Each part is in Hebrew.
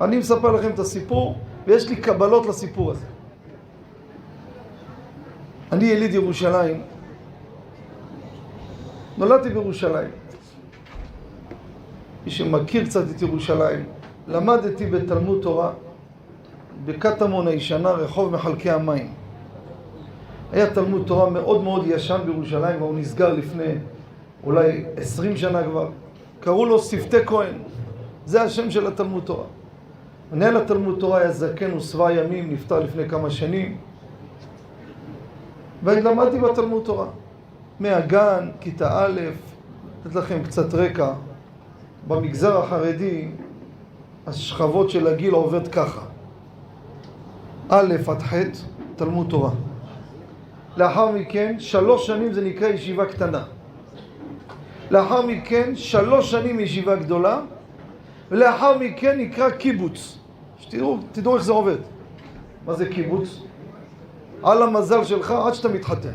אני מספר לכם את הסיפור, ויש לי קבלות לסיפור הזה. אני יליד ירושלים, נולדתי בירושלים. מי שמכיר קצת את ירושלים, למדתי בתלמוד תורה, בקטמון הישנה, רחוב מחלקי המים. היה תלמוד תורה מאוד מאוד ישן בירושלים, והוא נסגר לפני אולי 20 שנה כבר. קראו לו שפתי כהן, זה השם של התלמוד תורה. מנהל התלמוד תורה היה זקן ושבע ימים, נפטר לפני כמה שנים. ולמדתי בתלמוד תורה. מהגן, כיתה א', לתת לכם קצת רקע. במגזר החרדי, השכבות של הגיל עובד ככה. א' עד ח', תלמוד תורה. לאחר מכן, 3 שנים זה נקרא ישיבה קטנה. לאחר מכן, 3 שנים ישיבה גדולה. ולאחר מכן נקרא קיבוץ. תדעו איך זה עובד. מה זה קיבוץ? על המזל שלך עד שאתה מתחתן.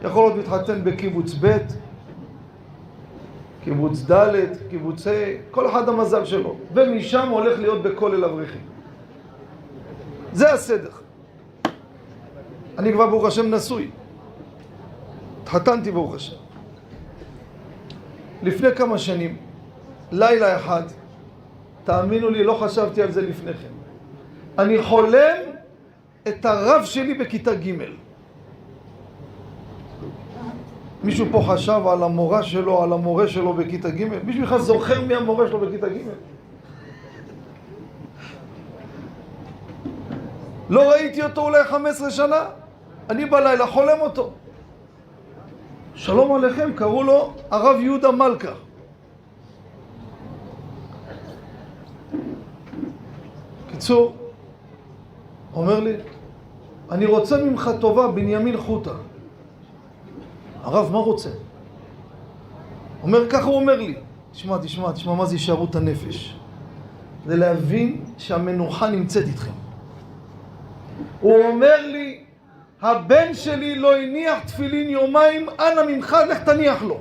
יכול להיות מתחתן בקיבוץ ב', קיבוץ ד', קיבוץ ה', כל אחד המזל שלו. ומשם הולך להיות בכולל אברכים. זה הסדר. אני כבר ברוך השם נשוי. התחתנתי ברוך השם. לפני כמה שנים, לילה אחד, תאמינו לי, לא חשבתי על זה לפני כן. אני חולם את הרב שלי בכיתה ג'. מישהו פה חשב על המורה שלו, על המורה שלו בכיתה ג'? מישהו בכלל זוכר מי המורה שלו בכיתה ג'? לא ראיתי אותו אולי 15 שנה. אני בלילה חולם אותו. שלום עליכם, קראו לו הרב יהודה מלכה. קיצור, אומר לי, אני רוצה ממך טובה, בנימין חוטה. הרב, מה רוצה? אומר, ככה הוא אומר לי. תשמע, מה זה הישארות הנפש? זה להבין שהמנוחה נמצאת איתכם. הוא אומר לי, הבן שלי לא הניח תפילין יומיים, אנא ממך, לך תניח לו.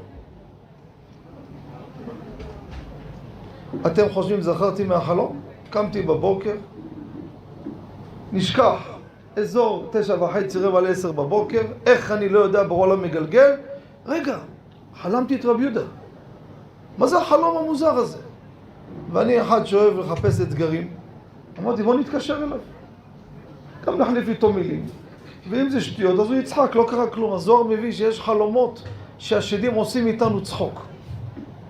אתם חושבים, זכרתי מהחלום? קמתי בבוקר, נשכח, אזור 9:30 בבוקר, איך אני לא יודע בעולם מגלגל? רגע, חלמתי את רב יהודה. מה זה החלום המוזר הזה? ואני אחד שאוהב לחפש אתגרים. אמרתי, בוא נתקשר אליו. גם נחליף איתו מילים. ואם זה שטויות, אז הוא יצחק, לא קרה כלום. הזוהר מביא שיש חלומות שהשדים עושים איתנו צחוק.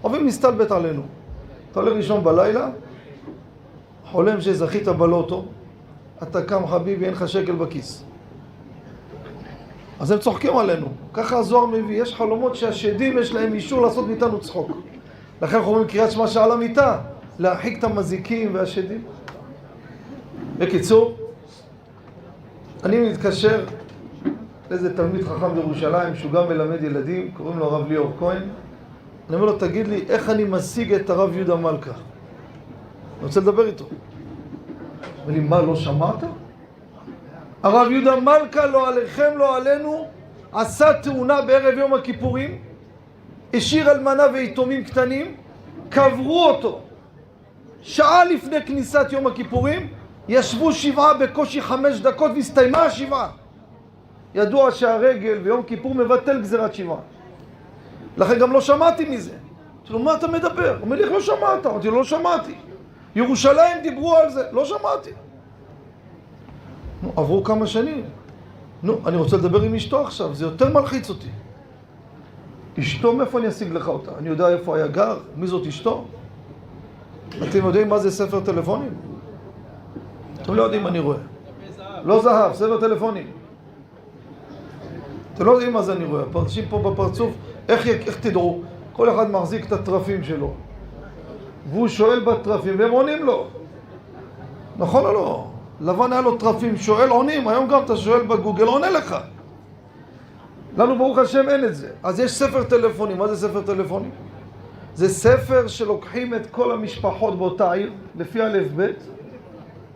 אוהבים להסתלבט עלינו. אתה הולך לישון בלילה, חולם שזכית בלוטו, אתה קם חביבי, אין לך שקל בכיס. אז הם צוחקים עלינו. ככה הזוהר מביא, יש חלומות שהשדים יש להם אישור לעשות מאיתנו צחוק. לכן אנחנו אומרים קריאת שמע שעל המיטה, להרחיק את המזיקים והשדים. בקיצור, אני מתקשר לאיזה תלמיד חכם בירושלים שהוא גם מלמד ילדים, קוראים לו הרב ליאור כהן. אני אומר לו, תגיד לי, איך אני משיג את הרב יהודה מלכה? אני רוצה לדבר איתו. אומר לי, מה, לא שמעת? הרב יהודה מלכה, לא עליכם, לא עלינו, עשה תאונה בערב יום הכיפורים, השאיר אלמנה ויתומים קטנים, קברו אותו. שעה לפני כניסת יום הכיפורים, ישבו 7 בקושי 5 דקות והסתיימה השבעה. ידוע שהרגל ויום כיפור מבטל גזירת 7. לכן גם לא שמעתי מזה. אמרתי לו, מה אתה מדבר? הוא אומר לי, איך לא שמעת? אמרתי לו, לא שמעתי. ירושלים דיברו על זה, לא שמעתי. עברו כמה שנים. אני רוצה לדבר עם אשתו עכשיו, זה יותר מלחיץ אותי. אשתו, מאיפה אני אשיג לך אותה? אני יודע איפה היה גר, מי זאת אשתו? אתם יודעים מה זה ספר טלפונים? אתם לא יודעים מה אני רואה. לא זהב, ספר טלפונים. אתם לא יודעים מה זה אני רואה. פרשים פה בפרצוף, איך תדעו? כל אחד מחזיק את הטרפים שלו. והוא שואל בטרפים והם עונים לו. נכון או לא? לבן היה לו טרפים, שואל עונים. היום גם אתה שואל בגוגל, עונה לך. לנו ברוך השם אין את זה. אז יש ספר טלפונים. מה זה ספר טלפונים? זה ספר שלוקחים את כל המשפחות באותה עיר, לפי א' ב',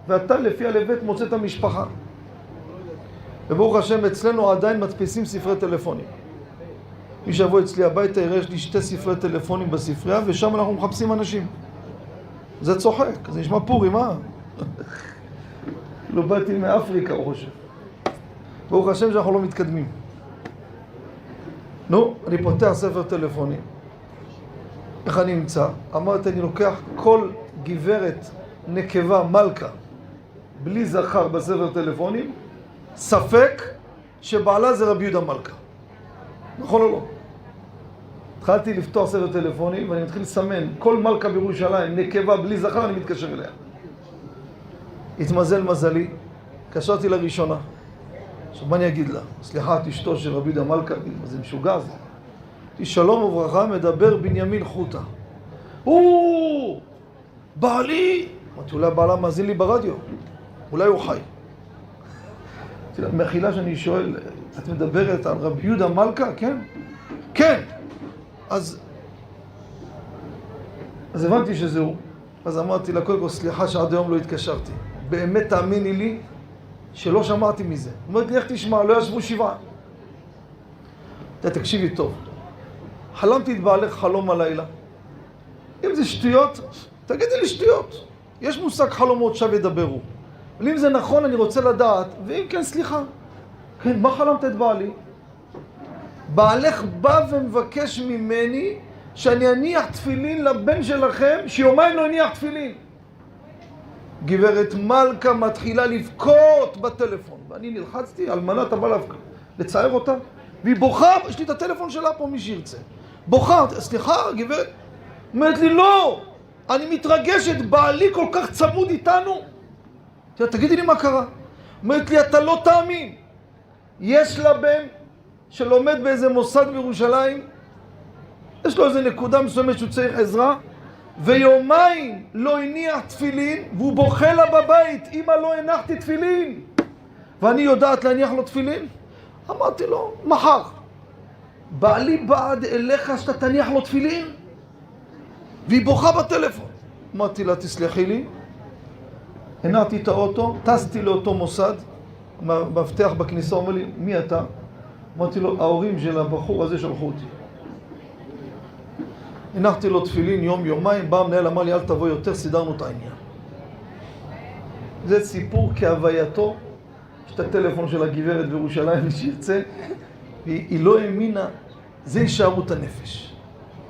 ואתה לפי א' ב' מוצא את המשפחה. וברוך השם אצלנו עדיין מדפיסים ספרי טלפונים. מי שיבוא אצלי הביתה יראה, יש לי 2 ספרי טלפונים בספרייה, ושם אנחנו מחפשים אנשים. זה צוחק, זה נשמע פורי, מה? לא באתי מאפריקה, הוא חושב. ברוך השם שאנחנו לא מתקדמים. נו, אני פותח ספר טלפוני. איך אני נמצא? אמרתי, אני לוקח כל גברת נקבה מלכה, בלי זכר בספר טלפונים, ספק שבעלה זה רבי יהודה מלכה. נכון או לא? התחלתי לפתוח ספר טלפוני ואני מתחיל לסמן כל מלכה בירושלים, נקבה בלי זכר, אני מתקשר אליה. התמזל מזלי, קשרתי לראשונה. עכשיו מה אני אגיד לה? סליחה, את אשתו של רבי יהודה מלכה, זה משוגע זה. שלום וברכה, מדבר בנימין חוטה. בעלי! אמרתי, אולי בעלה מאזין לי ברדיו, אולי הוא חי. מחילה שאני שואל, את מדברת על רבי יהודה מלכה? כן? כן! אז הבנתי שזהו. אז אמרתי לה, קודם כל, סליחה שעד היום לא התקשרתי. באמת תאמיני לי שלא שמעתי מזה. אומרת לי, איך תשמע? לא ישבו 7. תקשיבי טוב. חלמתי את בעלך חלום הלילה. אם זה שטויות, תגידי לי שטויות. יש מושג חלומות שווה ידברו. אבל אם זה נכון, אני רוצה לדעת, ואם כן, סליחה. כן, מה חלמת את בעלי? בעלך בא ומבקש ממני שאני אניח תפילין לבן שלכם, שיומיים לא אניח תפילין. גברת מלכה מתחילה לבכות בטלפון, ואני נלחצתי, אלמנת הבא לצייר אותה, והיא בוכה, יש לי את הטלפון שלה פה, מי שירצה. בוכה, סליחה, גברת. אומרת לי, לא, אני מתרגשת, בעלי כל כך צמוד איתנו. תגידי לי מה קרה. אומרת לי, אתה לא תאמין. יש לה בן שלומד באיזה מוסד בירושלים, יש לו איזה נקודה מסוימת שהוא צריך עזרה, ויומיים לא הניח תפילין, והוא בוכה לה בבית, אמא לא הנחתי תפילין. ואני יודעת להניח לו תפילין? אמרתי לו, מחר. בעלי בעד אליך שאתה תניח לו תפילין? והיא בוכה בטלפון. אמרתי לה, תסלחי לי. הנעתי את האוטו, טסתי לאותו מוסד, מבטח בכניסה, אומר לי, מי אתה? אמרתי לו, ההורים של הבחור הזה שלחו אותי. הנחתי לו תפילין יום, יומיים, בא המנהל, אמר לי, אל תבוא יותר, סידרנו את העניין. זה סיפור כהווייתו, יש את הטלפון של הגברת בירושלים, מי שירצה, והיא לא האמינה, זה הישארות הנפש.